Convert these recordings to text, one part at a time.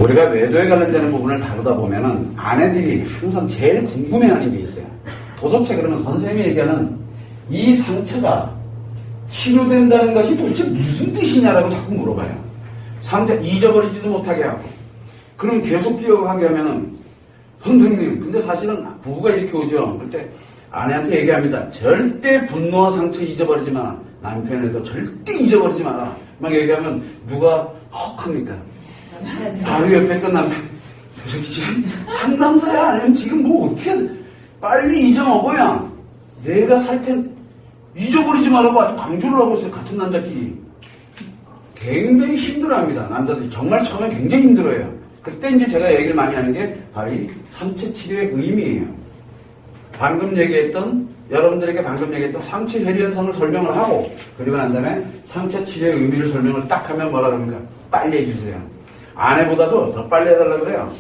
우리가 외도에 관련되는 부분을 다루다 보면은 아내들이 항상 제일 궁금해하는 게 있어요. 도대체 그러면 선생님이 얘기하는 이 상처가 치료된다는 것이 도대체 무슨 뜻이냐라고 자꾸 물어봐요. 상처 잊어버리지도 못하게 하고. 그럼 계속 기억하게 하면은 선생님, 근데 사실은 부부가 이렇게 오죠. 그때 아내한테 얘기합니다. 절대 분노와 상처 잊어버리지 마라. 남편에도 절대 잊어버리지 마라. 막 얘기하면 누가 헉합니까? 바로 옆에 있던 남편, 저 새끼 지금 상담사야? 아니면 지금 뭐 어떻게 빨리 잊어먹어야 내가 살 땐 잊어버리지 말라고 아주 강조를 하고 있어요. 같은 남자끼리. 굉장히 힘들어합니다. 남자들이 정말 처음에 굉장히 힘들어해요. 그때 이제 제가 얘기를 많이 하는 게 바로 이 상처 치료의 의미예요. 방금 얘기했던, 여러분들에게 방금 얘기했던 상처 혈연성을 설명을 하고, 그리고 난 다음에 상처 치료의 의미를 설명을 딱 하면 뭐라 그럽니까? 빨리 해주세요. 아내보다도 더 빨리 해달라고 그래요.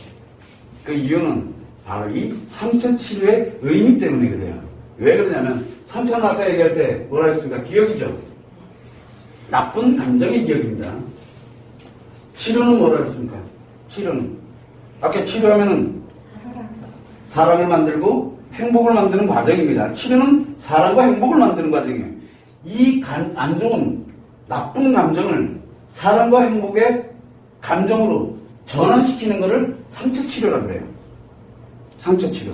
그 이유는 바로 이 상처 치료의 의미 때문에 그래요. 왜 그러냐면, 상처는 아까 얘기할 때 뭐라 했습니까? 기억이죠. 나쁜 감정의 기억입니다. 치료는 뭐라 했습니까? 치료는. 아까 치료하면은 사랑을 만들고 행복을 만드는 과정입니다. 치료는 사랑과 행복을 만드는 과정이에요. 이 안 좋은 나쁜 감정을 사랑과 행복의 감정으로 전환시키는 것을 상처 치료라고 그래요. 상처 치료.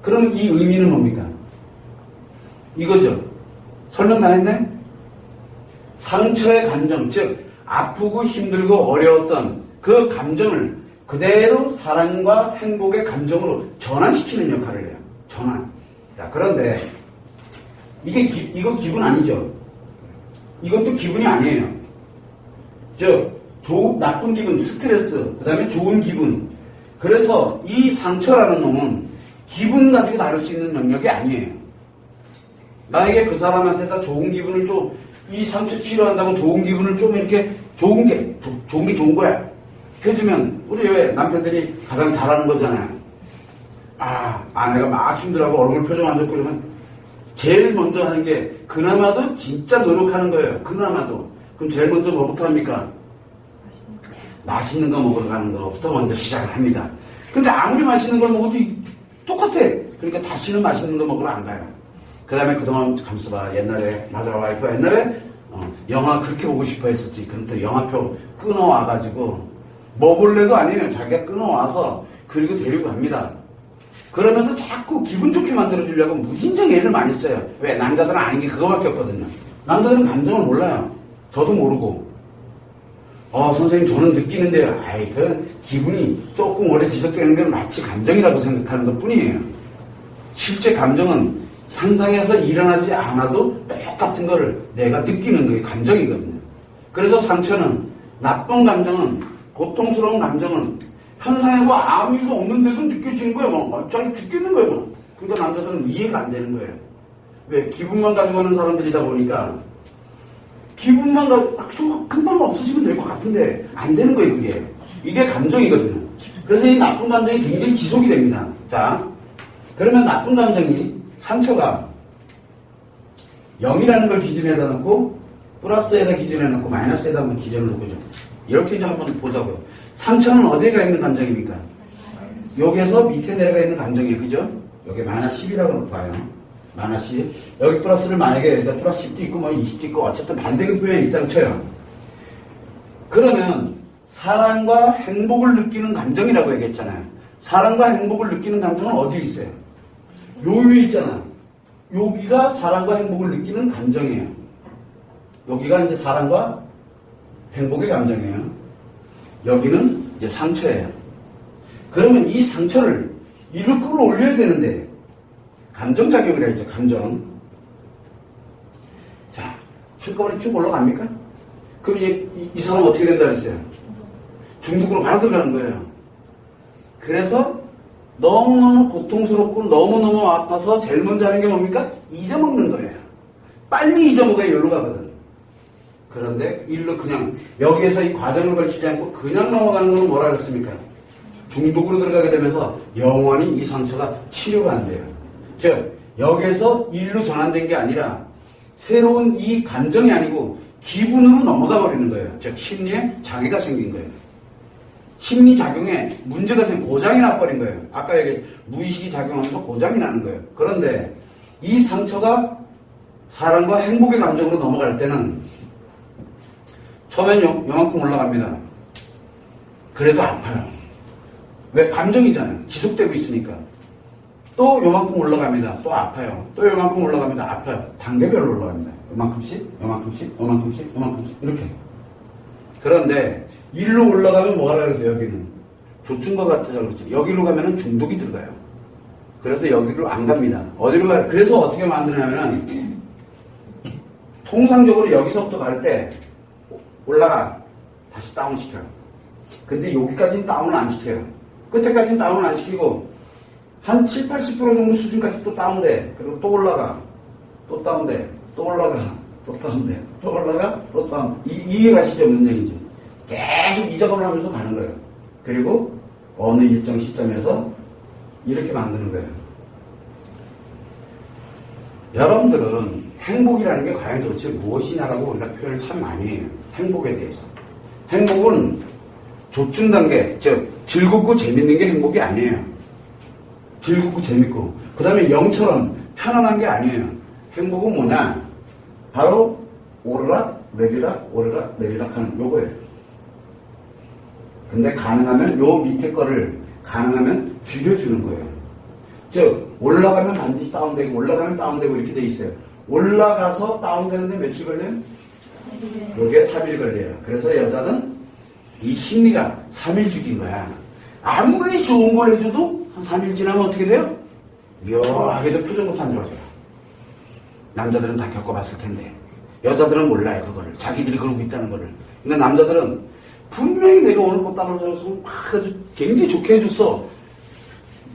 그럼 이 의미는 뭡니까? 이거죠. 설명 다 했네? 상처의 감정, 즉 아프고 힘들고 어려웠던 그 감정을 그대로 사랑과 행복의 감정으로 전환시키는 역할을 해요. 전환. 자, 그런데 이거 기분 아니죠? 이것도 기분이 아니에요. 나쁜 기분, 스트레스, 그 다음에 좋은 기분. 그래서 이 상처라는 놈은 기분 가지고 다룰 수 있는 영역이 아니에요. 만약에 그 사람한테다 좋은 기분을 이 상처 치료한다고 좋은 기분을 이렇게 좋은 게 좋은 거야. 해주면, 우리 왜 남편들이 가장 잘하는 거잖아요. 아내가 막 힘들어하고 얼굴 표정 안 좋고 이러면 제일 먼저 하는 게 그나마도 진짜 노력하는 거예요. 그나마도. 그럼 제일 먼저 뭐부터 합니까? 맛있는 거 먹으러 가는 거부터 먼저 시작을 합니다. 근데 아무리 맛있는 걸 먹어도 똑같아. 그러니까 다시는 맛있는 거 먹으러 안 가요. 그 다음에 그동안 감수봐. 옛날에, 맞아, 와이프가 옛날에 영화 그렇게 보고 싶어 했었지. 그런데 영화표 끊어와가지고 먹을래도 아니에요. 자기가 끊어와서 그리고 데리고 갑니다. 그러면서 자꾸 기분 좋게 만들어주려고 무진장 애를 많이 써요. 왜? 남자들은 아닌 게 그거밖에 없거든요. 남자들은 감정을 몰라요. 저도 모르고. 선생님 저는 느끼는데요. 그 기분이 조금 오래 지속되는 건 마치 감정이라고 생각하는 것 뿐이에요. 실제 감정은 현상에서 일어나지 않아도 똑같은 거를 내가 느끼는 게 감정이거든요. 그래서 상처는, 나쁜 감정은, 고통스러운 감정은 현상에서 아무 일도 없는데도 느껴지는 거예요. 자기 죽겠는 거예요. 그러니까 남자들은 이해가 안 되는 거예요. 왜? 기분만 가지고 하는 사람들이다 보니까 기분만 가지고 금방 없어지면 될 것 같은데 안 되는 거예요. 이게 감정이거든요. 그래서 이 나쁜 감정이 굉장히 지속이 됩니다. 자, 그러면 나쁜 감정이, 상처가 0이라는 걸 기준에다 놓고 플러스에다 기준에 놓고 마이너스에다 한번 기준을 놓고 좀 이렇게 이제 한번 보자고요. 상처는 어디가 있는 감정입니까? 여기에서 밑에 내려가 있는 감정이에요. 그죠? 여기 마이너스 10이라고 봐요. 마이너스 10. 여기 플러스를 만약에 플러스 10도 있고 20도 있고 어쨌든 반대급부에 있다고 쳐요. 그러면 사랑과 행복을 느끼는 감정이라고 얘기했잖아요. 사랑과 행복을 느끼는 감정은 어디에 있어요? 요 위에 있잖아. 여기가 사랑과 행복을 느끼는 감정이에요. 여기가 이제 사랑과 행복의 감정이에요. 여기는 이제 상처예요. 그러면 이 상처를 이리로 끌어올려야 되는데, 감정작용이라 했죠, 감정. 자, 한꺼번에 쭉 올라갑니까? 그럼 이 사람 어떻게 된다 그랬어요? 중독으로 바로 들어가는 거예요. 그래서 너무너무 고통스럽고 너무너무 아파서 제일 먼저 하는 게 뭡니까? 잊어먹는 거예요. 빨리 잊어먹어야 여기로 가거든. 그런데 일로 그냥 여기에서 이 과정을 걸치지 않고 그냥 넘어가는 건 뭐라 그랬습니까? 중독으로 들어가게 되면서 영원히 이 상처가 치료가 안 돼요. 즉 여기에서 일로 전환된 게 아니라 새로운 이 감정이 아니고 기분으로 넘어가 버리는 거예요. 즉 심리에 장애가 생긴 거예요. 심리작용에 문제가 생겨 고장이 나버린 거예요. 아까 얘기했 무의식이 작용하면서 고장이 나는 거예요. 그런데 이 상처가 사랑과 행복의 감정으로 넘어갈 때는 처음엔 요만큼 올라갑니다. 그래도 아파요. 왜? 감정이잖아요. 지속되고 있으니까. 또 요만큼 올라갑니다. 또 아파요. 또 요만큼 올라갑니다. 아파요. 단계별로 올라갑니다. 요만큼씩, 요만큼씩, 요만큼씩, 요만큼씩 이렇게. 그런데 일로 올라가면 뭐하라 그러세요? 여기는 조충과 같다고 그러죠. 여기로 가면은 중독이 들어가요. 그래서 여기로 안 갑니다. 어디로 가요? 그래서 어떻게 만드냐면은 통상적으로 여기서부터 갈 때 올라가 다시 다운 시켜요. 근데 여기까지는 다운을 안 시켜요. 끝에까지는 다운을 안 시키고 한 7, 80% 정도 수준까지 또 다운돼. 그리고 또 올라가. 또 다운돼. 또 올라가. 또 다운돼. 또 올라가. 또 다운. 이해가시죠? 무슨 얘기인지. 계속 이 작업을 하면서 가는 거예요. 그리고 어느 일정 시점에서 이렇게 만드는 거예요. 여러분들은 행복이라는 게 과연 도대체 무엇이냐라고 우리가 표현을 참 많이 해요. 행복에 대해서. 행복은 조증 단계, 즉 즐겁고 재밌는 게 행복이 아니에요. 즐겁고 재밌고 그 다음에 영처럼 편안한 게 아니에요. 행복은 뭐냐? 바로 오르락 내리락 오르락 내리락 하는 요거예요. 근데 가능하면 요 밑에 거를 가능하면 줄여주는 거예요. 즉 올라가면 반드시 다운되고 올라가면 다운되고 이렇게 돼 있어요. 올라가서 다운되는데 며칠 걸려요? 요게 3일 걸려요. 그래서 여자는 이 심리가 3일 죽인 거야. 아무리 좋은 걸 해줘도 한 3일 지나면 어떻게 돼요? 묘하게도 표정부터 안 좋아져요. 남자들은 다 겪어봤을 텐데 여자들은 몰라요. 그거를. 자기들이 그러고 있다는 거를. 근데 남자들은 분명히 내가 오늘 꽃다발 사줘서 막 아주 굉장히 좋게 해줬어.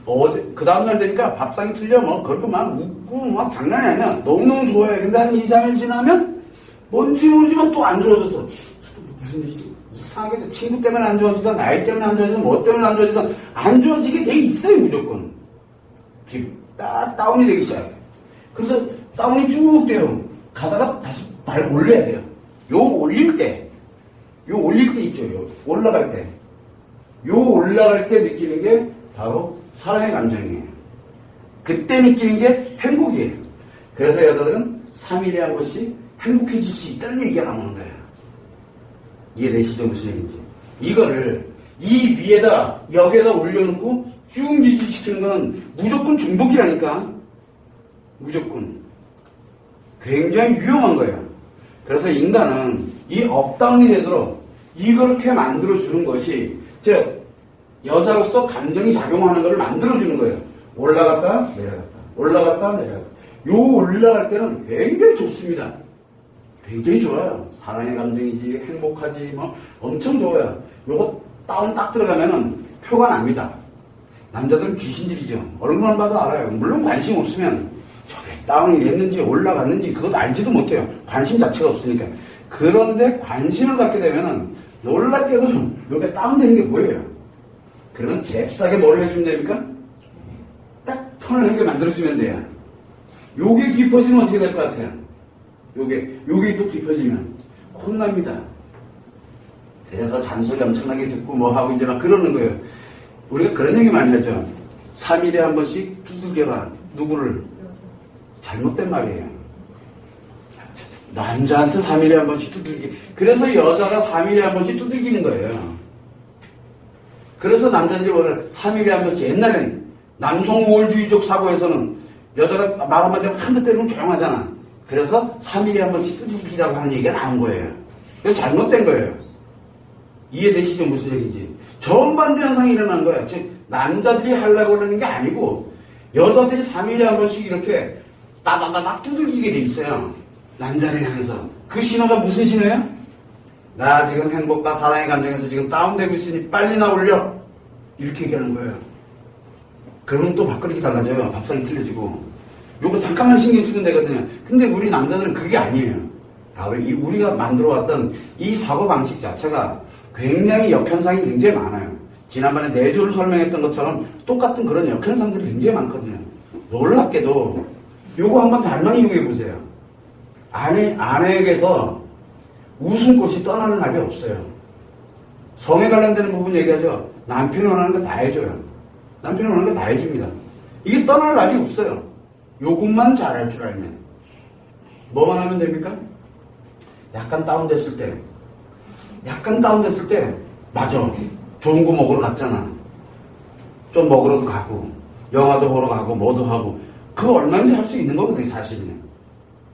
어제 그 다음날 되니까 밥상이 틀려 뭐 그렇게 막 웃고 막 장난이 아니야. 너무너무 좋아해. 근데 한 2, 3일 지나면 뭔지 모르지만 또 안 좋아졌어. 무슨 일이지? 이상하게 친구 때문에 안 좋아지든 나이 때문에 안 좋아지든 뭐 때문에 안 좋아지든 안 좋아지게 돼 있어요. 무조건. 딱 다운이 되기 시작해. 그래서 다운이 쭉 돼요. 가다가 다시 발 올려야 돼요. 요 올릴 때 있죠. 요 올라갈 때. 요 올라갈 때 느끼는 게 바로 사랑의 감정이에요. 그때 느끼는 게 행복이에요. 그래서 여자들은 3일에 한 번씩 행복해질 수 있다는 얘기가 나오는 거예요. 이해되시죠? 무슨 얘기인지. 이거를 이 위에다 여기에다 올려놓고 쭉 유지시키는 건 무조건 중독이라니까. 무조건. 굉장히 위험한 거예요. 그래서 인간은 이 업다운이 되도록 이렇게 만들어주는 것이 즉 여자로서 감정이 작용하는 것을 만들어주는 거예요. 올라갔다 내려갔다 올라갔다 내려갔다. 요 올라갈 때는 굉장히 좋습니다. 굉장히 좋아요. 사랑의 감정이지 행복하지 뭐 엄청 좋아요. 요거 다운 딱 들어가면은 표가 납니다. 남자들은 귀신들이죠. 얼굴만 봐도 알아요. 물론 관심 없으면 저게 다운이 됐는지 올라갔는지 그것도 알지도 못해요. 관심 자체가 없으니까. 그런데 관심을 갖게 되면은 놀랍게도 요게 다운되는 게 뭐예요? 그러면 잽싸게 뭘 해주면 됩니까? 딱 턴을 하게 만들어주면 돼요. 요게 깊어지면 어떻게 될 것 같아요? 요게 또 깊어지면 혼납니다. 그래서 잔소리 엄청나게 듣고 뭐 하고 이제 막 그러는 거예요. 우리가 그런 얘기 많이 하죠. 3일에 한 번씩 두들겨라. 누구를? 잘못된 말이에요. 남자한테 3일에 한 번씩 두들기. 그래서 여자가 3일에 한 번씩 두들기는 거예요. 그래서 남자들이 오늘 3일에 한 번씩 옛날엔 남성 우월주의적 사고에서는 여자가 말 한마디 하면 한 대 때리면 조용하잖아. 그래서 3일에 한 번씩 두들기라고 하는 얘기가 나온 거예요. 그래서 잘못된 거예요. 이해되시죠? 무슨 얘기인지. 정반대 현상이 일어난 거예요. 즉 남자들이 하려고 그러는 게 아니고 여자들이 3일에 한 번씩 이렇게 따다다닥 두들기게 돼 있어요. 남자를 향해서. 그 신호가 무슨 신호예요? 나 지금 행복과 사랑의 감정에서 지금 다운되고 있으니 빨리 나 올려. 이렇게 얘기하는 거예요. 그러면 또 밥그릇이 달라져요. 밥상이 틀려지고. 요거 잠깐만 신경 쓰면 되거든요. 근데 우리 남자들은 그게 아니에요. 바로 이 우리가 만들어왔던 이 사고방식 자체가 굉장히 역현상이 굉장히 많아요. 지난번에 내조를 설명했던 것처럼 똑같은 그런 역현상들이 굉장히 많거든요. 놀랍게도 요거 한번 잘만 이용해 보세요. 아내에게서 웃음꽃이 떠나는 날이 없어요. 성에 관련되는 부분 얘기하죠. 남편이 원하는 거 다 해줘요. 남편이 원하는 거 다 해줍니다. 이게 떠날 날이 없어요. 요것만 잘할 줄 알면. 뭐만 하면 됩니까? 약간 다운됐을 때, 맞아. 좋은 거 먹으러 갔잖아. 좀 먹으러도 가고, 영화도 보러 가고, 뭐도 하고. 그거 얼마든지 할 수 있는 거거든요, 사실은.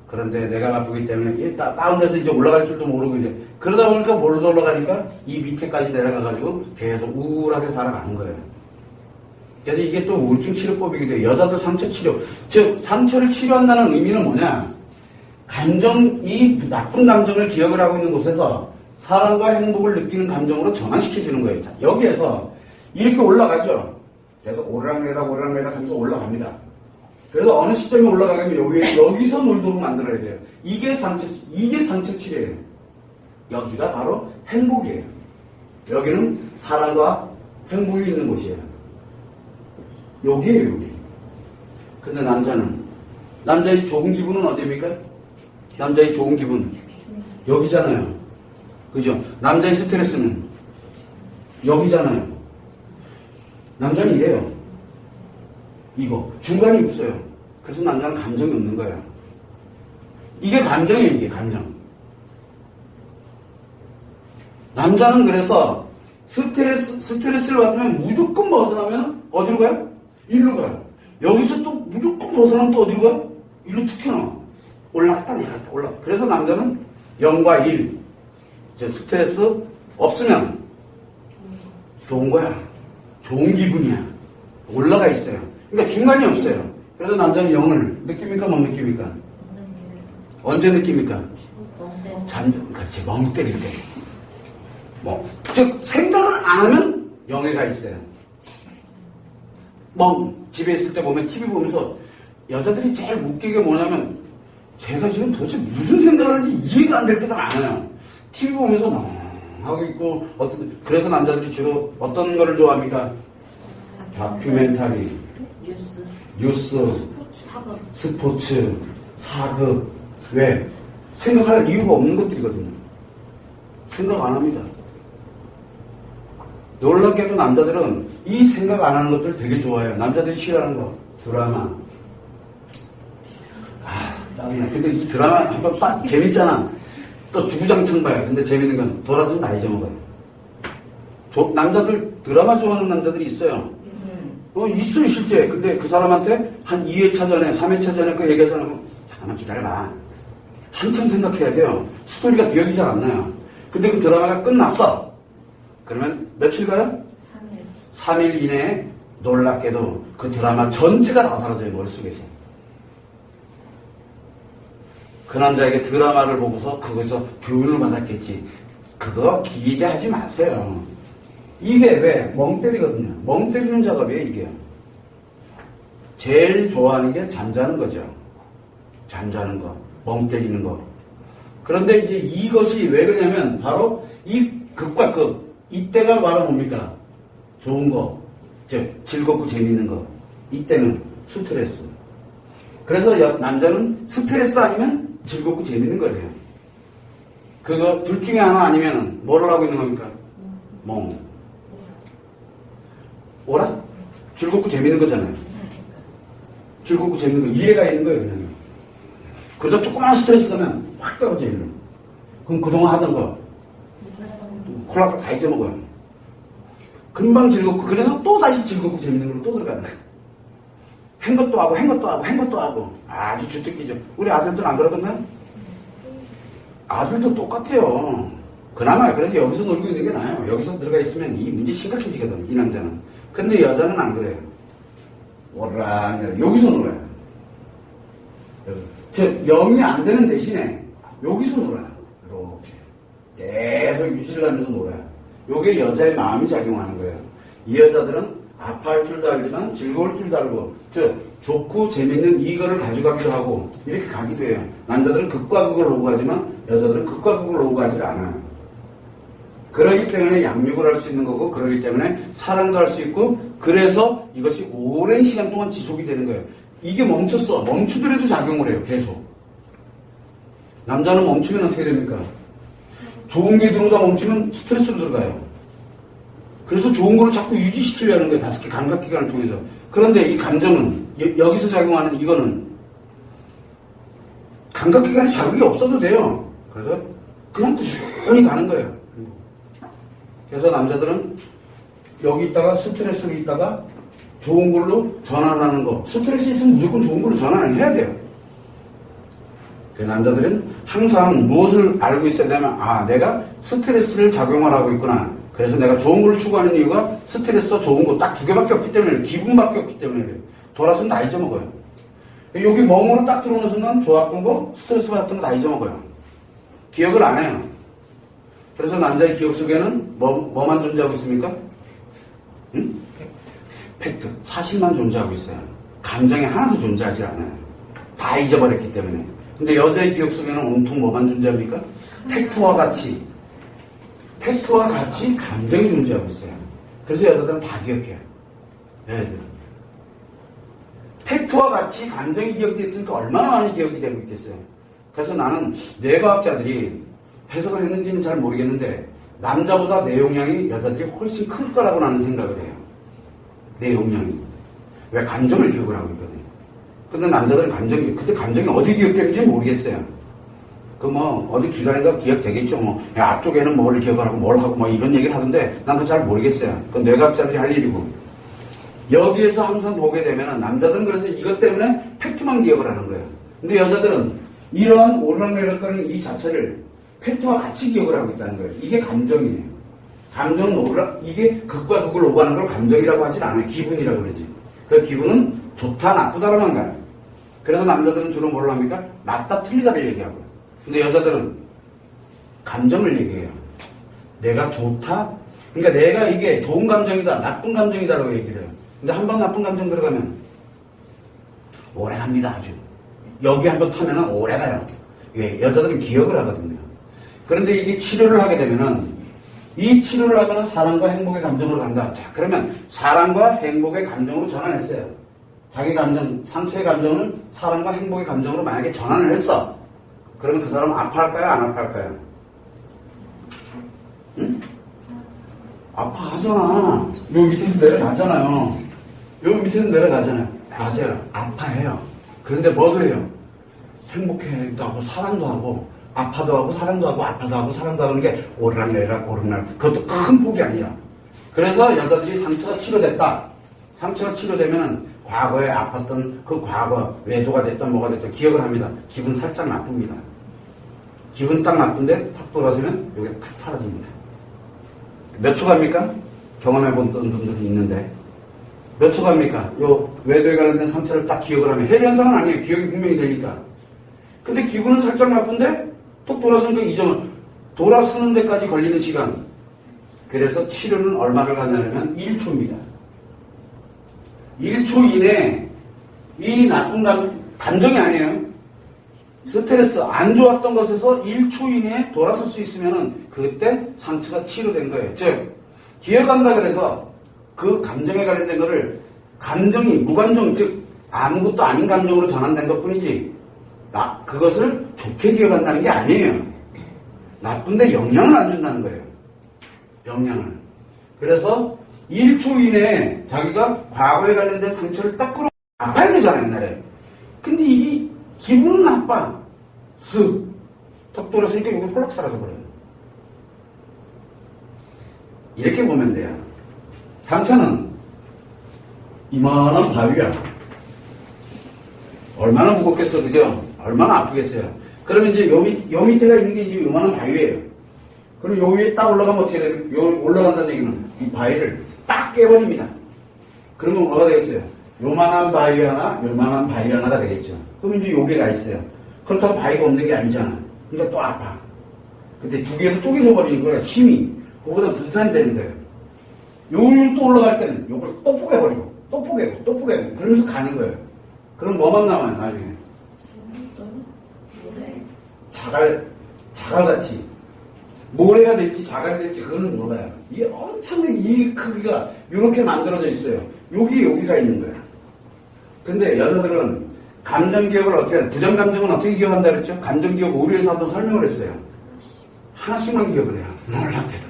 그런데 내가 바쁘기 때문에 다운돼서 이제 올라갈 줄도 모르고 이제 그러다 보니까 못 올라가니까 이 밑에까지 내려가가지고 계속 우울하게 살아가는 거예요. 그래서 이게 또 우울증 치료법이기도 해요. 여자들 상처 치료. 즉, 상처를 치료한다는 의미는 뭐냐? 이 나쁜 감정을 기억을 하고 있는 곳에서 사랑과 행복을 느끼는 감정으로 전환시켜주는 거예요. 자, 여기에서 이렇게 올라가죠. 그래서 오르락내리락 하면서 올라갑니다. 그래서 어느 시점에 올라가면 여기서 놀도록 만들어야 돼요. 이게 상처 치료예요. 여기가 바로 행복이에요. 여기는 사랑과 행복이 있는 곳이에요. 여기에요, 여기. 근데 남자의 좋은 기분은 어디입니까? 남자의 좋은 기분. 여기잖아요. 그죠? 남자의 스트레스는 여기잖아요. 남자는 이래요. 이거. 중간이 없어요. 그래서 남자는 감정이 없는 거예요. 이게 감정이에요, 이게 감정. 남자는 그래서 스트레스를 받으면 무조건 벗어나면 어디로 가요? 일로 가요. 여기서 또 무조건 벗어나면 또 어디로 가요? 일로 툭 튀어나와. 올라갔다 내려갔다 올라갔다. 그래서 남자는 0과 1. 스트레스 없으면 좋은 거야. 좋은 기분이야. 올라가 있어요. 그러니까 중간이 없어요. 그래서 남자는 0을 느낍니까? 못 느낍니까? 언제 느낍니까? 그렇지. 멍 때릴 때. 즉 생각을 안 하면 0에 가 있어요. 집에 있을 때 보면 TV 보면서 여자들이 제일 웃기게 뭐냐면 제가 지금 도대체 무슨 생각을 하는지 이해가 안 될 때가 많아요. TV 보면서 하고 있고 그래서 남자들이 주로 어떤 거를 좋아합니까? 다큐멘터리, 뉴스, 스포츠, 사극. 왜? 생각할 이유가 없는 것들이거든요. 생각 안 합니다. 놀랍게도 남자들은 이 생각 안 하는 것들을 되게 좋아해요. 남자들이 싫어하는 거. 드라마. 짜증나. 근데 이 드라마 한번 재밌잖아. 또 주구장창 봐요. 근데 재밌는 건 돌아서면 나 잊어먹어요. 남자들 드라마 좋아하는 남자들이 있어요. 있어요 실제. 근데 그 사람한테 한 2회차 전에 3회차 전에 그 얘기하잖아요. 잠깐만 기다려봐. 한참 생각해야 돼요. 스토리가 기억이 잘 안 나요. 근데 그 드라마가 끝났어. 그러면 며칠 가요? 3일 이내에 놀랍게도 그 드라마 전체가 다 사라져요. 머릿속에서. 그 남자에게 드라마를 보고서 그거에서 교훈을 받았겠지. 그거 기대하지 마세요. 이게 왜? 멍 때리거든요. 멍 때리는 작업이에요, 이게. 제일 좋아하는 게 잠자는 거죠. 잠자는 거. 멍 때리는 거. 그런데 이제 이것이 왜 그러냐면 바로 이 극과 극. 이때가 바로 뭡니까? 좋은 거. 즉, 즐겁고 재밌는 거. 이때는 스트레스. 그래서 남자는 스트레스 아니면 즐겁고 재밌는 거예요. 그거 둘 중에 하나 아니면 뭐를 하고 있는 겁니까? 멍. 오라? 즐겁고 재밌는 거잖아요. 즐겁고 재밌는 거. 이해가 있는 거예요, 그냥. 그러다 조그만 스트레스 가면 확 떨어져 있는. 그럼 그동안 하던 거. 콜라도 다 잊어먹어요. 금방 즐겁고, 그래서 또 다시 즐겁고 재밌는 걸로 또 들어가는 거예요. 한 것도 하고. 아주 주특기죠. 우리 아들들은 안 그러던가요? 아들도 똑같아요. 그나마 그래도 여기서 놀고 있는 게 나아요. 여기서 들어가 있으면 이 문제 심각해지거든, 이 남자는. 근데 여자는 안 그래요. 오라, 여기서 놀아요. 즉, 0이 안 되는 대신에 여기서 놀아요. 이렇게. 계속 유지를 하면서 놀아요. 요게 여자의 마음이 작용하는 거예요. 이 여자들은 아파할 줄도 알지만 즐거울 줄도 알고, 즉, 좋고 재밌는 이거를 가져가기도 하고, 이렇게 가기도 해요. 남자들은 극과 극을 오고 가지만, 여자들은 극과 극을 오고 가지 않아요. 그러기 때문에 양육을 할 수 있는 거고, 그러기 때문에 사랑도 할 수 있고, 그래서 이것이 오랜 시간 동안 지속이 되는 거예요. 이게 멈췄어. 멈추더라도 작용을 해요, 계속. 남자는 멈추면 어떻게 됩니까? 좋은 게 들어오다 멈추면 스트레스로 들어가요. 그래서 좋은 거를 자꾸 유지시키려는 거예요. 5개 감각기관을 통해서. 그런데 이 감정은, 여기서 작용하는 이거는 감각기관에 자극이 없어도 돼요. 그래서 그냥 꾸준히 가는 거예요. 그래서 남자들은 여기 있다가 스트레스로 있다가 좋은 걸로 전환하는 거. 스트레스 있으면 무조건 좋은 걸로 전환을 해야 돼요. 그 남자들은 항상 무엇을 알고 있어야 되냐면, 아, 내가 스트레스를 작용을 하고 있구나. 그래서 내가 좋은 걸 추구하는 이유가 스트레스와 좋은 거 딱 2개밖에 없기 때문에, 기분밖에 없기 때문에 그래요. 돌아서는 다 잊어먹어요. 여기 멍으로 딱 들어오는 순간 좋았던 거, 스트레스 받았던 거 다 잊어먹어요. 기억을 안 해요. 그래서 남자의 기억 속에는 뭐만 존재하고 있습니까? 응? 팩트, 사실만 존재하고 있어요. 감정이 하나도 존재하지 않아요. 다 잊어버렸기 때문에. 근데 여자의 기억 속에는 온통 뭐만 존재합니까? 팩트와 같이 감정이 존재하고 있어요. 그래서 여자들은 다 기억해요. 여자들은. 팩트와 같이 감정이 기억됐으니까 얼마나 많이 기억이 되고 있겠어요. 그래서 나는 뇌과학자들이 해석을 했는지는 잘 모르겠는데 남자보다 뇌 용량이 여자들이 훨씬 클 거라고 나는 생각을 해요. 뇌 용량이. 왜? 감정을 기억을 하고 있거든요. 근데 남자들은 근데 감정이 어디 기억되는지 모르겠어요. 어디 기관인가 기억되겠죠. 앞쪽에는 뭘 기억을 하고 뭘 하고 이런 얘기를 하던데 난 그거 잘 모르겠어요. 그건 뇌과학자들이 할 일이고. 여기에서 항상 보게 되면 남자들은 그래서 이것 때문에 팩트만 기억을 하는 거예요. 근데 여자들은 이러한 오르락내리락거리는 이 자체를 팩트와 같이 기억을 하고 있다는 거예요. 이게 감정이에요. 감정은 이게 극과 극을 오가는 걸 감정이라고 하진 않아요. 기분이라고 그러지. 그 기분은 좋다 나쁘다로만 가요. 그래서 남자들은 주로 뭘 합니까? 맞다 틀리다를 얘기하고요. 근데 여자들은 감정을 얘기해요. 내가 좋다? 그러니까 내가 이게 좋은 감정이다, 나쁜 감정이다라고 얘기를 해요. 근데 한 번 나쁜 감정 들어가면 오래 갑니다, 아주. 여기 한 번 타면은 오래 가요. 예, 여자들은 기억을 하거든요. 그런데 이게 치료를 하게 되면은 이 치료를 하면은 사랑과 행복의 감정으로 간다. 자, 그러면 사랑과 행복의 감정으로 전환했어요. 자기 감정, 상처의 감정을 사랑과 행복의 감정으로 만약에 전환을 했어. 그러면 그 사람은 아파할까요? 안 아파할까요? 응? 아파하잖아. 요 밑에서 내려가잖아요. 요 밑에서 내려가잖아요. 맞아요. 아파해요. 그런데 뭐도 해요? 행복해도 하고 사랑도 하고 아파도 하고 사랑도 하고 아파도 하고 사랑도 하는 게 오르락내리락 그것도 큰 폭이 아니라. 그래서 여자들이 상처가 치료됐다. 상처가 치료되면 과거에 아팠던 그 과거 외도가 됐던 뭐가 됐던 기억을 합니다. 기분 살짝 나쁩니다. 기분 딱 나쁜데 탁 돌아서면 이게 탁 사라집니다. 몇 초 갑니까? 경험해본 분들이 있는데 몇 초 갑니까? 요 외도에 관련된 상처를 딱 기억을 하면 해리 현상은 아니에요. 기억이 분명히 되니까. 근데 기분은 살짝 나쁜데 톡 돌아서니까 잊으면 돌아서는 데까지 걸리는 시간. 그래서 치료는 얼마를 가냐면 1초입니다. 1초 이내에 이 나쁜 감정이 아니에요. 스트레스, 안 좋았던 것에서 1초 이내에 돌아설 수 있으면 그때 상처가 치료된 거예요. 즉, 기억한다 그래서 그 감정에 관련된 거를 감정이 무감정, 즉 아무것도 아닌 감정으로 전환된 것 뿐이지 그것을 좋게 기억한다는 게 아니에요. 나쁜데 영향을 안 준다는 거예요. 영향을. 그래서 1초 이내에 자기가 과거에 관련된 상처를 딱 끌어 아파야 되잖아요, 옛날에. 근데 이게 기분은 나빠. 쓱. 턱 돌았으니까 이게 홀락 사라져버려요. 이렇게 보면 돼요. 상처는 이만한 바위야. 얼마나 무겁겠어, 그죠? 얼마나 아프겠어요. 그러면 이제 요 밑에가 있는 게 이제 요만한 바위예요. 그럼 요 위에 딱 올라가면 어떻게 돼요? 요 올라간다는 얘기는 이 바위를 딱 깨버립니다. 그러면 뭐가 되겠어요? 요만한 바위 하나, 요만한 바위 하나가 되겠죠. 그럼 이제 요게가 있어요. 그렇다고 바위가 없는 게 아니잖아. 그러니까 또 아파. 근데 두 개에서 쪼개져 버리는 거야. 힘이. 그거보다 분산이 되는 거예요. 요를 또 올라갈 때는 요걸 또 뽀개버리고, 또 뽀개고, 또 뽀개고. 그러면서 가는 거예요. 그럼 뭐만 남아요, 나중에? 자갈같이. 뭘 해야 될지, 자갈이 될지, 그거는 몰라요. 이게 엄청나게 이 크기가 이렇게 만들어져 있어요. 여기가 있는 거야. 근데 여자들은 감정기억을 어떻게 해요? 부정감정은 어떻게 기억한다 그랬죠? 감정기억 오류에서 한번 설명을 했어요. 하나씩만 기억을 해요. 놀랍게도.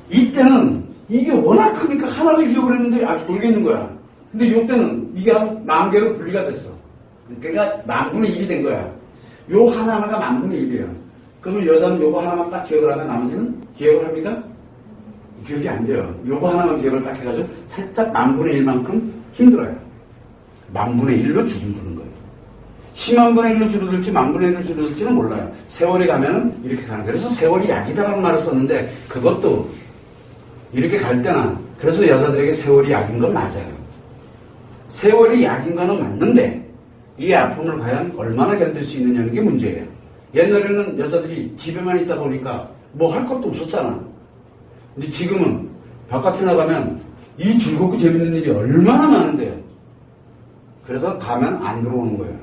이때는 이게 워낙 크니까 하나를 기억을 했는데 아주 돌겠는 거야. 근데 요때는 이게 한 10,000개로 분리가 됐어. 그러니까 10,000분의 1이 된 거야. 요 하나하나가 10,000분의 1이야. 그러면 여자는 요거 하나만 딱 기억을 하면 나머지는 기억을 합니까? 기억이 안 돼요. 요거 하나만 기억을 딱 해가지고 살짝 10,000분의 1만큼 힘들어요. 10,000분의 1로 줄어드는 거예요. 100,000분의 1로 줄어들지 10,000분의 1로 줄어들지는 몰라요. 세월이 가면은 이렇게 가는 거예요. 그래서 세월이 약이다라는 말을 썼는데 그것도 이렇게 갈 때나 그래서 여자들에게 세월이 약인 건 맞아요. 세월이 약인 거는 맞는데 이 아픔을 과연 얼마나 견딜 수 있느냐는 게 문제예요. 옛날에는 여자들이 집에만 있다 보니까 뭐 할 것도 없었잖아. 근데 지금은 바깥에 나가면 이 즐겁고 재밌는 일이 얼마나 많은데요. 그래서 가면 안 들어오는 거예요.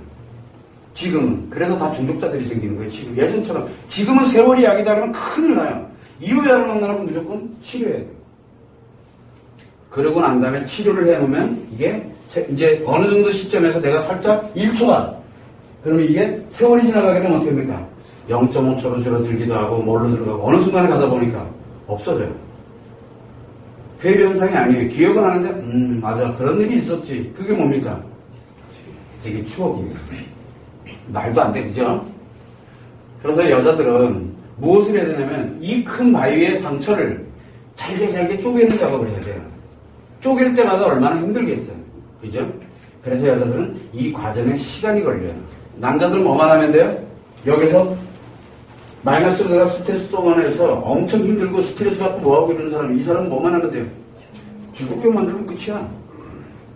지금은. 그래서 다 중독자들이 생기는 거예요. 지금 예전처럼. 지금은 세월이 약이다 그러면 큰일 나요. 이후야를 만나면 무조건 치료해야 돼요. 그러고 난 다음에 치료를 해놓으면 이게 이제 어느 정도 시점에서 내가 살짝 1초간 그러면 이게 세월이 지나가게 되면 어떻게 됩니까? 0.5초로 줄어들기도 하고 뭘로 들어가고 어느 순간에 가다 보니까 없어져요. 회의 현상이 아니에요. 기억은 하는데 맞아 그런 일이 있었지. 그게 뭡니까? 되게 추억이에요. 말도 안 돼, 그죠? 그래서 여자들은 무엇을 해야 되냐면 이 큰 바위의 상처를 잘게 쪼개는 작업을 해야 돼요. 쪼갤 때마다 얼마나 힘들겠어요. 그죠? 그래서 여자들은 이 과정에 시간이 걸려요. 남자들은 뭐만 하면 돼요? 여기서 마이너스로 내가 스트레스 동안에서 엄청 힘들고 스트레스 받고 뭐하고 이러는 사람, 이 사람은 뭐만 하면 돼요? 즐겁게 만들면 끝이야.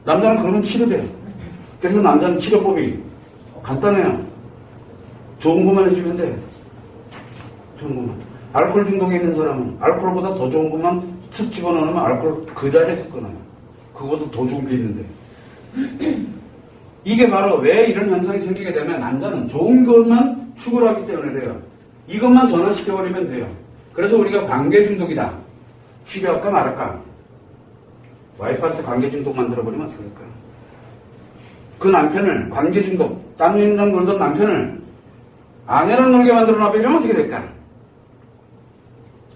남자는 그러면 치료돼요. 그래서 남자는 치료법이 간단해요. 좋은 것만 해주면 돼. 좋은 것만. 알코올 중독에 있는 사람은 알코올보다 더 좋은 것만 툭 집어넣으면 알코올 그 자리에서 끊어요. 그것도 더 좋은 게 있는데. 이게 바로 왜 이런 현상이 생기게 되면 남자는 좋은 것만 추구하기 때문에 그래요. 이것만 전환시켜버리면 돼요. 그래서 우리가 관계 중독이다. 치료할까 말할까? 와이프한테 관계 중독 만들어버리면 어떻게 될까요? 그 남편을 관계 중독, 딴 여인이랑 놀던 남편을 아내랑 놀게 만들어놔봐 이러면 어떻게 될까?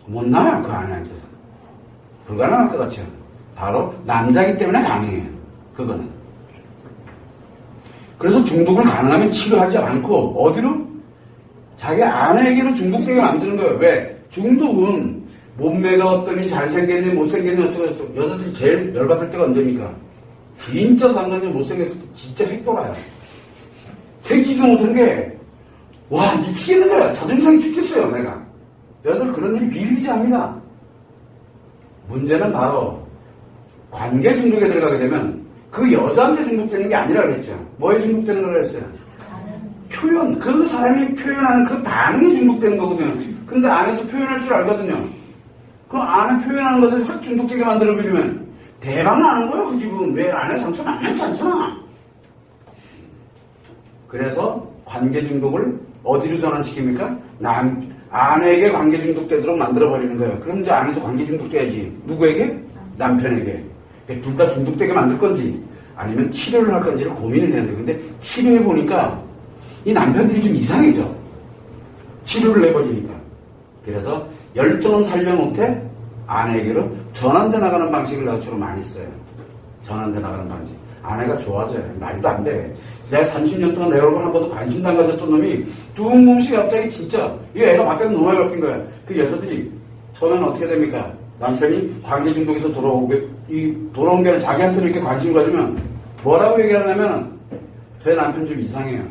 못 나와요, 그 아내한테서. 불가능할 것 같아요. 바로 남자이기 때문에 가능해요. 그거는. 그래서 중독을 가능하면 치료하지 않고 어디로? 자기 아내에게로 중독되게 만드는 거예요. 왜? 중독은 몸매가 어떠니 잘생겼니 못생겼니 어쩌고저쩌고. 여자들이 제일 열받을 때가 언제입니까? 진짜 상관이 못생겼을 때 진짜 핵돌아요. 생기지도 못한 게 와 미치겠는 거야. 자존심이 죽겠어요 내가. 여자들 그런 일이 비일비재합니다. 문제는 바로 관계 중독에 들어가게 되면 그 여자한테 중독되는 게 아니라 그랬죠. 뭐에 중독되는 거라 그랬어요? 표현. 그 사람이 표현하는 그 반응에 중독되는 거거든요. 근데 아내도 표현할 줄 알거든요. 그 아내 표현하는 것에 확 중독되게 만들어버리면 대박 나는 거예요. 그 집은. 왜 아내 상처 만만치 않잖아. 그래서 관계 중독을 어디로 전환시킵니까? 아내에게 관계 중독되도록 만들어버리는 거예요. 그럼 이제 아내도 관계 중독돼야지. 누구에게? 남편에게. 둘 다 중독되게 만들 건지 아니면 치료를 할 건지를 고민을 해야 돼요. 근데 치료해보니까 이 남편들이 좀 이상해져. 치료를 해버리니까. 그래서 열정은 살려놓되 아내에게로 전환돼 나가는 방식을 내가 주로 많이 써요. 전환돼 나가는 방식. 아내가 좋아져요. 말도 안 돼. 내가 30년 동안 내 얼굴 한 번도 관심도 안 가졌던 놈이 뚱없이 갑자기 진짜 이 애가 바뀌어서 너무 많이 바뀐 거야. 그 여자들이 처음에는 어떻게 됩니까? 남편이 관계 중독에서 돌아온 게 아니라 자기한테 이렇게 관심 가지면 뭐라고 얘기하냐면 저희 남편 좀 이상해요.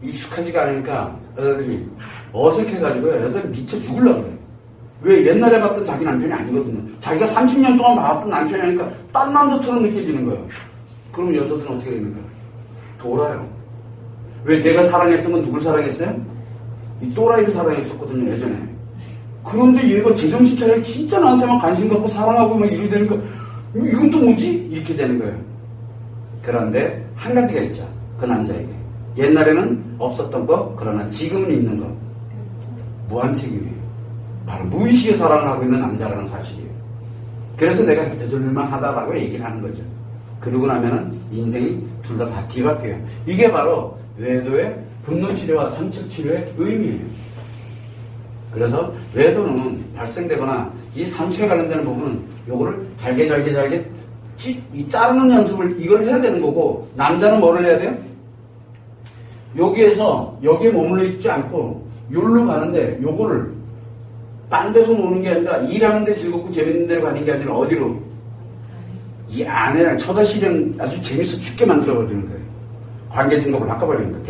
익숙하지가 않으니까 여자들이 어색해가지고요. 여자들이 미쳐 죽으려고 그래요. 왜 옛날에 봤던 자기 남편이 아니거든요. 자기가 30년 동안 봤던 남편이 아니니까 딴 남자처럼 느껴지는 거예요. 그럼 여자들은 어떻게 됩니까? 돌아요. 왜 내가 사랑했던 건 누굴 사랑했어요? 이 또라이를 사랑했었거든요, 예전에. 그런데 얘가 제정신 차려 진짜 나한테만 관심 갖고 사랑하고 막 이러게 되니까 이건 또 뭐지? 이렇게 되는 거예요. 그런데 한 가지가 있죠. 그 남자에게. 옛날에는 없었던 거, 그러나 지금은 있는 거. 무한책임이에요. 바로 무의식의 사랑을 하고 있는 남자라는 사실이에요. 그래서 내가 되돌릴만 하다라고 얘기를 하는 거죠. 그러고 나면은 인생이 둘 다 뒤바뀌어요. 이게 바로 외도의 분노치료와 상처치료의 의미예요. 그래서 외도는 발생되거나 이 상처에 관련되는 부분은 요거를 잘게 이 자르는 연습을 이걸 해야 되는 거고, 남자는 뭐를 해야 돼요? 여기에서 여기에 머물러 있지 않고 요로 가는데, 요거를 딴 데서 노는 게 아니라 일하는 데 즐겁고 재밌는 데로 가는 게 아니라 어디로? 이 아내랑 처다시련 아주 재밌어 죽게 만들어버리는 거예요. 관계 증거를 바꿔버리는 거예요.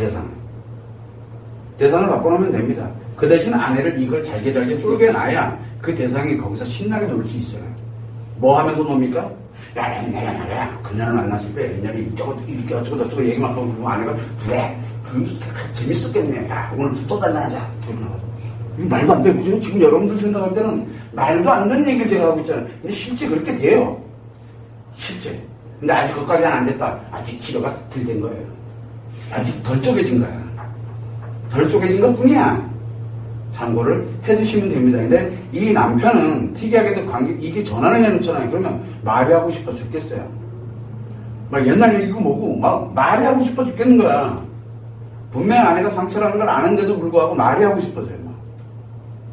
대상을 바꿔놓으면 됩니다. 그 대신 아내를 이걸 잘게 쪼개놔야 그 대상이 거기서 신나게 놀 수 있어요. 뭐 하면서 놉니까? 야, 그녀를 만났을 때 옛날에 이렇게 어쩌고 얘기만 하고 그러면 아내가 왜? 재밌었겠네. 야, 오늘 쏟아내자. 말도 안 되고, 지금 여러분들 생각할 때는 말도 안 되는 얘기를 제가 하고 있잖아요. 근데 실제 그렇게 돼요. 실제. 근데 아직 그것까지는 안 됐다. 아직 치료가 덜 된 거예요. 아직 덜 쪼개진 거야. 덜 쪼개진 것 뿐이야. 참고를 해두시면 됩니다. 근데 이 남편은 특이하게도 이게 전화를 해놓잖아요. 그러면 말이 하고 싶어 죽겠어요. 막 옛날 얘기고 뭐고, 막 말이 하고 싶어 죽겠는 거야. 분명히 아내가 상처라는 걸 아는데도 불구하고 말이 하고 싶어져요. 막.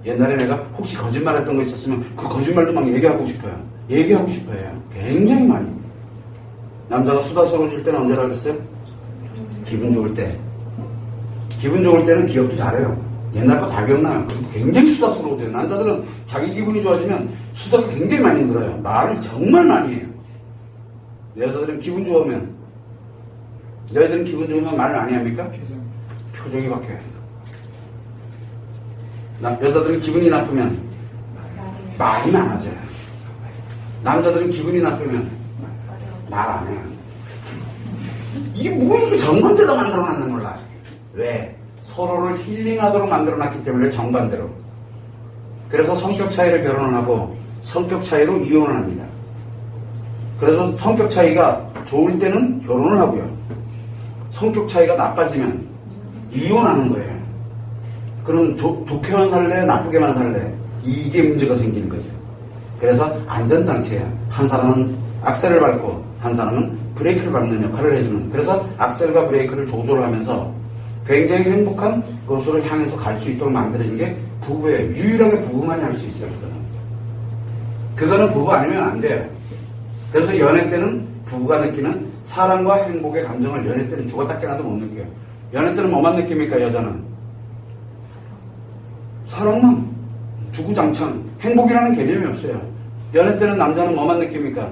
옛날에 내가 혹시 거짓말 했던 거 있었으면 그 거짓말도 막 얘기하고 싶어요. 굉장히 많이. 남자가 수다스러워질 때는 언제라 그랬어요? 기분 좋을 때. 기분 좋을 때는 기억도 잘해요. 옛날 거 다 기억나요. 굉장히 수다스러워져요. 남자들은 자기 기분이 좋아지면 수다가 굉장히 많이 늘어요. 말을 정말 많이 해요. 여자들은 기분 좋으면 말을 많이 합니까? 표정이 바뀌어요. 여자들은 기분이 나쁘면 말이 많아져요. 남자들은 기분이 나쁘면 말 안 해요. 이게 뭐 이렇게 정반대로 만들어놨는 몰라. 왜? 서로를 힐링하도록 만들어놨기 때문에 정반대로. 그래서 성격 차이를 결혼을 하고 성격 차이로 이혼을 합니다. 그래서 성격 차이가 좋을 때는 결혼을 하고요. 성격 차이가 나빠지면 이혼하는 거예요. 그럼 좋게만 살래? 나쁘게만 살래? 이게 문제가 생기는 거죠. 그래서 안전장치예요. 한 사람은 악셀을 밟고 한 사람은 브레이크를 밟는 역할을 해주는. 그래서 악셀과 브레이크를 조절하면서 굉장히 행복한 것으로 향해서 갈 수 있도록 만들어진 게 부부예요. 유일하게 부부만이 할 수 있어요. 그거는 부부 아니면 안 돼요. 그래서 연애 때는 부부가 느끼는 사랑과 행복의 감정을 연애 때는 죽었다 깨나도 못 느껴요. 연애 때는 뭐만 느낍니까? 여자는 사랑만, 주구장창, 행복이라는 개념이 없어요. 연애 때는 남자는 뭐만 느낍니까?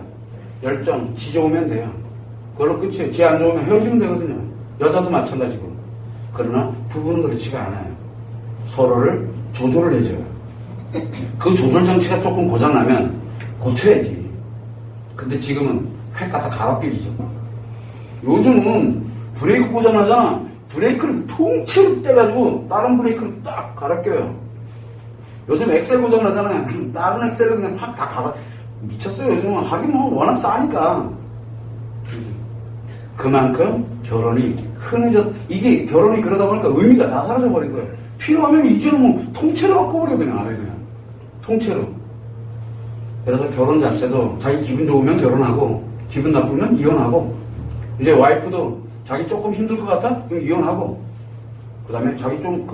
열정, 지 좋으면 돼요. 그걸로 끝이에요. 지 안 좋으면 헤어지면 되거든요. 여자도 마찬가지고. 그러나 부부는 그렇지가 않아요. 서로를 조절을 해줘요. 그 조절 장치가 조금 고장나면 고쳐야지. 근데 지금은 획 갖다 갈아끼리죠. 요즘은 브레이크 고장나잖아. 브레이크를 통째로 떼가지고 다른 브레이크를 딱 갈아껴요. 요즘 엑셀 고장나잖아요. 다른 엑셀을 그냥 확 다 갈아. 미쳤어요. 요즘은. 하긴 뭐 워낙 싸니까. 그만큼 결혼이 이게 결혼이 그러다 보니까 의미가 다 사라져버린 거예요. 필요하면 이제는 뭐 통째로 바꿔버려 그냥 아예 그냥. 통째로. 그래서 결혼 자체도 자기 기분 좋으면 결혼하고 기분 나쁘면 이혼하고, 이제 와이프도 자기 조금 힘들 것 같다? 그럼 이혼하고, 그 다음에 자기 좀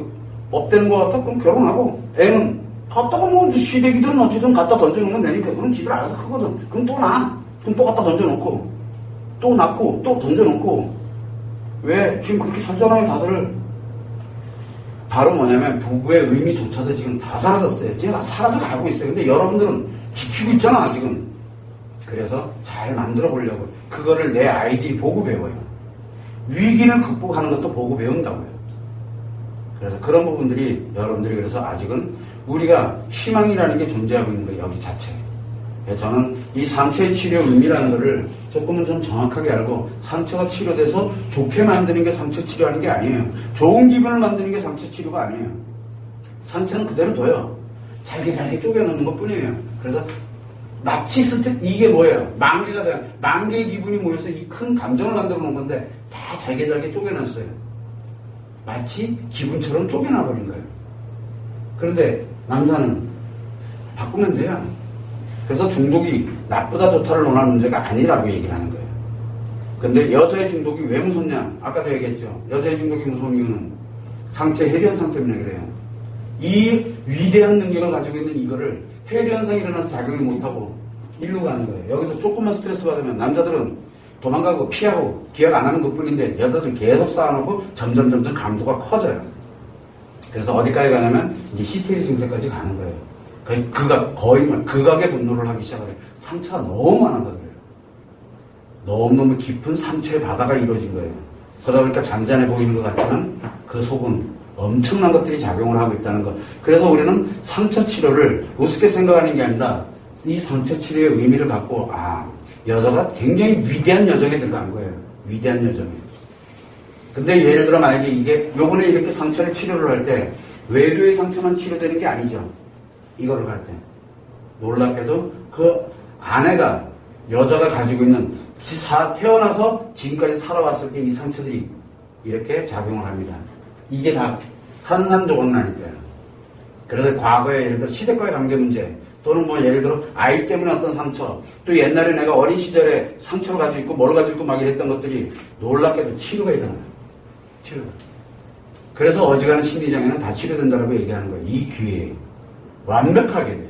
업되는 것 같다? 그럼 결혼하고, 애는 갖다가 뭐 시댁이든 어쨌든 갖다 던져놓으면 되니까 그럼 집에 알아서 크거든. 그럼 또 낳아. 그럼 또 갖다 던져놓고 또 낳고 또 던져놓고. 왜? 지금 그렇게 살잖아요 다들. 바로 뭐냐면 부부의 의미조차도 지금 다 사라졌어요. 지금 다 사라져 가고 있어요. 근데 여러분들은 지키고 있잖아 지금. 그래서 잘 만들어 보려고 그거를 내 아이들이 보고 배워요. 위기를 극복하는 것도 보고 배운다고요. 그래서 그런 부분들이 여러분들이 그래서 아직은 우리가 희망이라는 게 존재하고 있는 거예요. 여기 자체. 저는 이 상처의 치료 의미라는 거를 조금은 좀 정확하게 알고, 상처가 치료돼서 좋게 만드는 게 상처 치료하는 게 아니에요. 좋은 기분을 만드는 게 상처 치료가 아니에요. 상처는 그대로 둬요. 잘게 쪼개놓는 것 뿐이에요. 그래서 나치스트 이게 뭐예요? 만개가 돼요. 만개의 기분이 모여서 이 큰 감정을 만들어 놓은 건데 다 잘게 쪼개놨어요. 마치 기분처럼 쪼개놔버린 거예요. 그런데 남자는 바꾸면 돼요. 그래서 중독이 나쁘다 좋다를 논하는 문제가 아니라고 얘기를 하는 거예요. 근데 여자의 중독이 왜 무섭냐? 아까도 얘기했죠. 여자의 중독이 무서운 이유는 상체 해련 상태 때문에 그래요. 이 위대한 능력을 가지고 있는 이거를 해외 현상이 일어나서 작용을 못하고 일로 가는 거예요. 여기서 조금만 스트레스 받으면 남자들은 도망가고 피하고 기억 안 하는 것뿐인데 여자들은 계속 쌓아놓고 점점 강도가 커져요. 그래서 어디까지 가냐면 이제 히스테리 증세까지 가는 거예요. 거의 극악의 분노를 하기 시작해요. 상처가 너무 많아서 그래요. 너무너무 깊은 상처의 바다가 이루어진 거예요. 그러다 보니까 잔잔해 보이는 것 같지만 그 속은 엄청난 것들이 작용을 하고 있다는 것. 그래서 우리는 상처 치료를 우습게 생각하는 게 아니라 이 상처 치료의 의미를 갖고 여자가 굉장히 위대한 여정에 들어간 거예요. 위대한 여정에. 근데 예를 들어 만약에 요번에 이렇게 상처를 치료를 할 때 외도의 상처만 치료되는 게 아니죠. 이거를 할 때. 놀랍게도 그 아내가 여자가 가지고 있는 태어나서 지금까지 살아왔을 때 이 상처들이 이렇게 작용을 합니다. 이게 다 산산조각나니까요. 그래서 과거에 예를 들어 시댁과의 관계 문제 또는 뭐 예를 들어 아이 때문에 어떤 상처 또 옛날에 내가 어린 시절에 상처를 가지고 있고 뭘 가지고 있고 막 이랬던 것들이 놀랍게도 치료가 일어나요. 치료가. 그래서 어지간한 심리장애는 다 치료된다고 얘기하는 거예요. 이 기회에 완벽하게 돼요.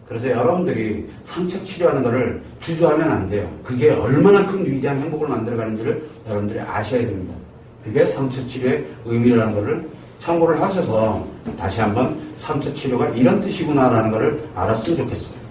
그래서 여러분들이 상처 치료하는 것을 주저하면 안 돼요. 그게 얼마나 큰 위대한 행복을 만들어가는지를 여러분들이 아셔야 됩니다. 그게 상처 치료의 의미라는 것을 참고를 하셔서 다시 한번 상처 치료가 이런 뜻이구나라는 것을 알았으면 좋겠어요.